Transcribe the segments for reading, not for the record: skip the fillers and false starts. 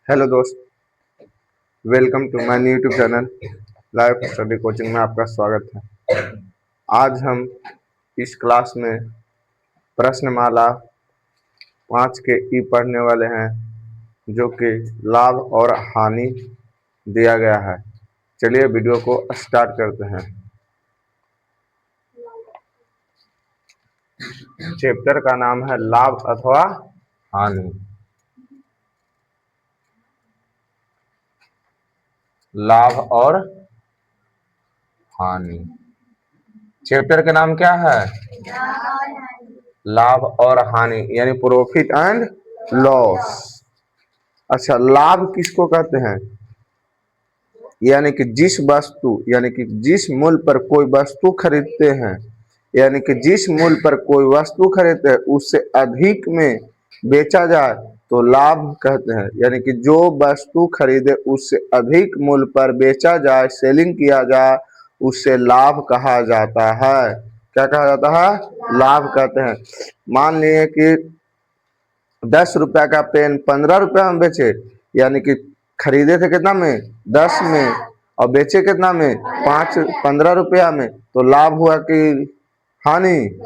Hello दोस्त, welcome to my YouTube channel live study coaching में आपका स्वागत है। आज हम इस क्लास में प्रश्नमाला 5 के ई पढ़ने वाले हैं, जो कि लाभ और हानि दिया गया है। चलिए वीडियो को स्टार्ट करते हैं। चैप्टर का नाम है लाभ अथवा हानि। लाभ और हानि। चैप्टर का नाम क्या है? लाभ और हानि, यानी प्रॉफिट एंड लॉस। अच्छा, लाभ किसको कहते हैं? यानी कि जिस मूल्य पर कोई वस्तु खरीदते हैं, यानी कि जिस मूल्य पर कोई वस्तु खरीदते हैं उससे अधिक में बेचा जाए तो लाभ कहते हैं। यानी कि जो वस्तु खरीदे उससे अधिक मूल्य पर बेचा जाए, सेलिंग किया जाए, उससे लाभ कहा जाता है। क्या कहा जाता है? लाभ कहते हैं। मान लिए कि 10 रुपया का पेन 15 रुपया में बेचे, यानी कि खरीदे थे कितना में? 10 में, और बेचे कितना में? 15 रुपया में। तो लाभ हुआ कि हानि?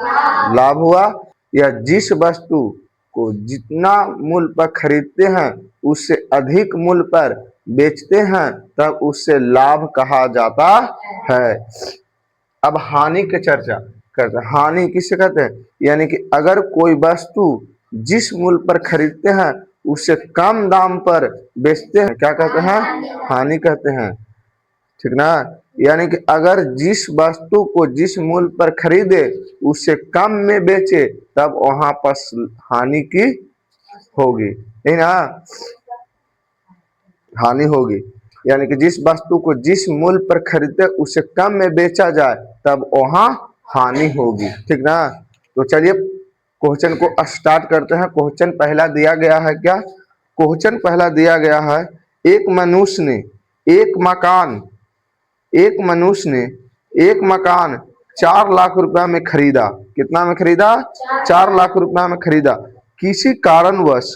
लाभ हुआ। या जिस वस्तु को जितना मूल्य पर खरीदते हैं उससे अधिक मूल्य पर बेचते हैं तब उससे लाभ कहा जाता है। अब हानि की चर्चा करते हैं। हानि किसे कहते हैं? यानी कि अगर कोई वस्तु जिस मूल्य पर खरीदते हैं उससे कम दाम पर बेचते हैं, क्या कहते हैं? हानि कहते हैं। ठीक ना? यानी कि अगर जिस वस्तु को जिस मूल्य पर खरीदे उससे कम में बेचे तब वहां पर हानि की होगी, नहीं ना? हानि होगी। यानी कि जिस वस्तु को जिस मूल्य पर खरीदते उससे कम में बेचा जाए तब वहां हानि होगी। ठीक ना? तो चलिए क्वेश्चन को स्टार्ट करते हैं। क्वेश्चन पहला दिया गया है क्या? क्वेश्चन पहला दिया गया है, एक मनुष्य ने एक मकान 4 लाख रुपया में खरीदा। कितना में खरीदा? 4 लाख रुपया में खरीदा। किसी कारणवश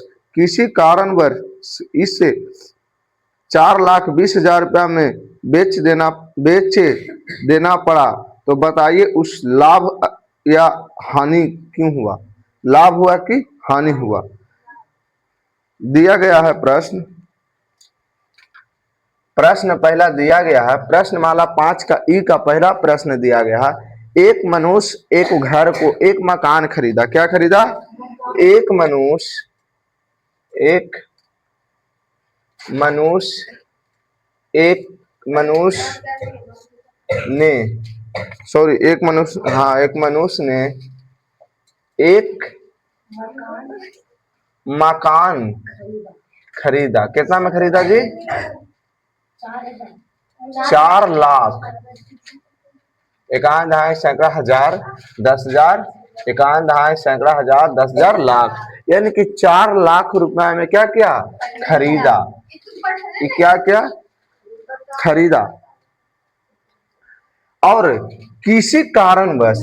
इसे 4,20,000 रुपया में बेच देना पड़ा। तो बताइए उस लाभ या हानि क्यों हुआ? लाभ हुआ कि हानि हुआ? दिया गया है प्रश्न पहला दिया गया है। प्रश्नमाला 5 का ई का पहला प्रश्न दिया गया है, एक मनुष्य एक घर को एक मकान खरीदा। क्या खरीदा? एक मनुष्य ने एक मकान खरीदा। कितना में खरीदा जी? 4 लाख। एकान दहाई सैकड़ा हजार 10,000, एकान दहाई सैकड़ा हजार 10,000 लाख, यानी कि 4 लाख रुपए में क्या किया? खरीदा। क्या खरीदा। और किसी कारणवश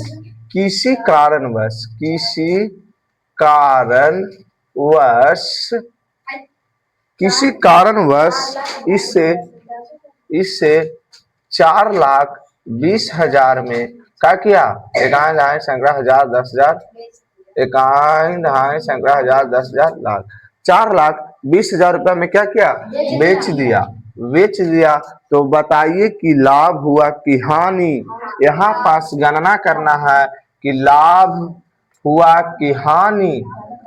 इससे 4,20,000 में क्या किया? एकान दहाई सैकड़ा हजार 10,000, एकान दहाई सैकड़ा हजार 10,000 लाख, 4,20,000 रुपया में क्या किया? बेच दिया। तो बताइए कि लाभ हुआ कि हानि? यहाँ पास गणना करना है कि लाभ हुआ कि हानि।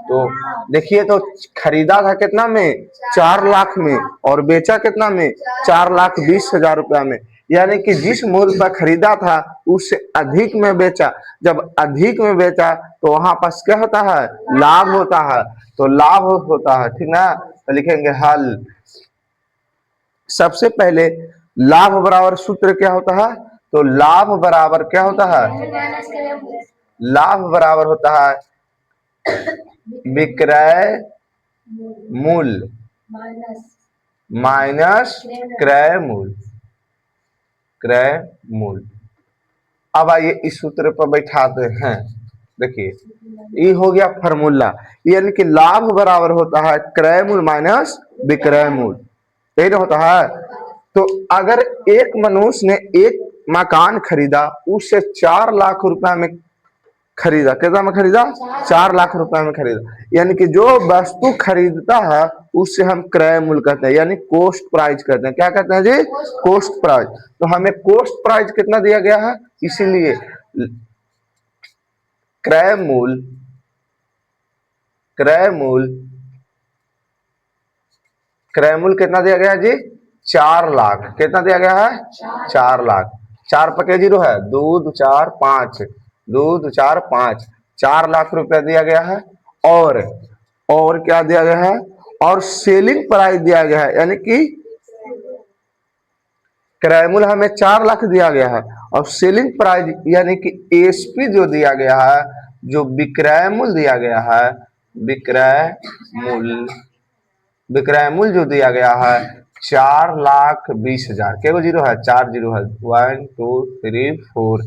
तो देखिए, तो खरीदा था कितना में? 4 लाख में, और बेचा कितना में? 4,20,000 रुपया में। यानी कि जिस मूल्य पर खरीदा था उससे अधिक में बेचा। जब अधिक में बेचा तो वहां पास क्या होता है? लाभ होता है। तो लाभ होता है। ठीक ना? तो लिखेंगे हल। सबसे पहले लाभ बराबर सूत्र क्या होता है? तो लाभ बराबर क्या होता है? लाभ बराबर होता है विक्रय मूल्य माइनस क्रय मूल्य। अब आइए इस सूत्र पर बैठाते हैं। देखिए ये हो गया फॉर्मूला, यानी कि लाभ बराबर होता है क्रय मूल्य माइनस विक्रय मूल्य, यही ना होता है। तो अगर एक मनुष्य ने एक मकान खरीदा, उससे 4 लाख रुपए में खरीदा, कितना में खरीदा, 4 लाख रुपए में खरीदा, यानी कि जो वस्तु खरीदता है उससे हम क्रय मूल्य कहते हैं, यानी कोस्ट प्राइस कहते हैं। क्या कहते हैं जी, कोस्ट प्राइस। तो हमें कोस्ट प्राइस कितना दिया गया है, इसीलिए क्रय मूल्य, क्रय मूल्य, क्रय मूल्य कितना दिया गया है जी, 4 लाख। कितना दिया गया है, 4 लाख। 4 पके जीरो है, 2 2 4 5, 2 2 4 5, 4 लाख रुपया दिया गया है। और क्या दिया गया है, और सेलिंग प्राइस दिया गया है, यानी कि क्रय मूल्य हमें 4 लाख दिया गया है, और सेलिंग प्राइस यानी कि एसपी जो दिया गया है, जो विक्रय मूल्य दिया गया है, विक्रय मूल्य, विक्रय मूल्य जो दिया गया है 4,20,000। क्या जीरो है, 4 जीरो है, 1 2 3 4,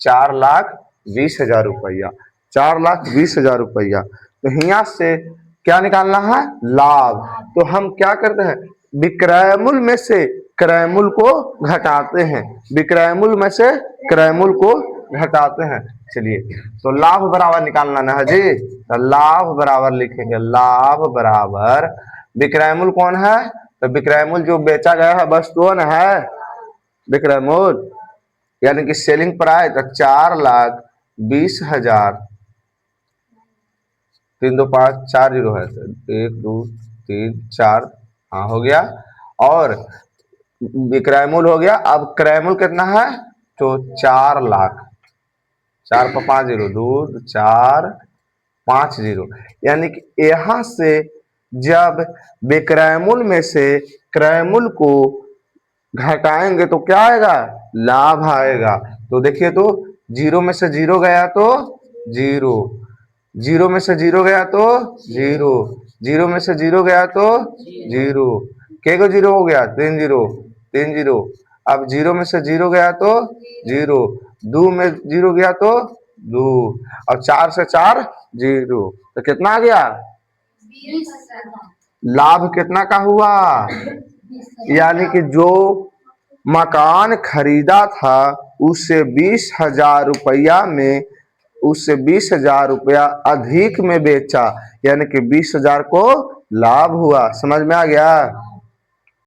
4,20,000 रुपया, 4,20,000 रुपया। तो यहाँ से क्या निकालना है, लाभ। तो हम क्या करते हैं, विक्रय मूल्य में से क्रय मूल्य को घटाते हैं, विक्रय मूल्य में से क्रय मूल्य को घटाते हैं। चलिए, तो लाभ बराबर निकालना ना है जी, तो लाभ बराबर लिखेंगे, लाभ बराबर विक्रय मूल्य कौन है, तो विक्रय मूल्य जो बेचा गया है वस्तु न है, विक्रय मूल्य यानी कि सेलिंग प्राइस, तो 4,20,000, 3 2 5 4 जीरो है, 1 2 3 4, हाँ हो गया। और विक्रय मूल्य हो गया। अब क्रय मूल्य कितना है, तो 4 लाख, 4 पर 5 जीरो, 2 4 5 जीरो, यानी कि यहां से जब विक्रय मूल्य में से क्रय मूल्य को घटाएंगे तो क्या आएगा, लाभ आएगा। तो देखिए, तो जीरो में से जीरो गया तो जीरो, जीरो में से जीरो गया तो जीरो, जीरो में से जीरो गया तो जीरो, के को जीरो हो गया, 3 जीरो, 3 जीरो। अब जीरो में से जीरो गया तो जीरो, 2 में जीरो गया तो 2, और 4 से 4 जीरो, तो कितना आ गया, लाभ कितना का हुआ, यानी कि जो मकान खरीदा था उससे 20,000 रुपया में, उससे 20,000 रुपया अधिक में बेचा, यानी कि 20,000 को लाभ हुआ। समझ में आ गया।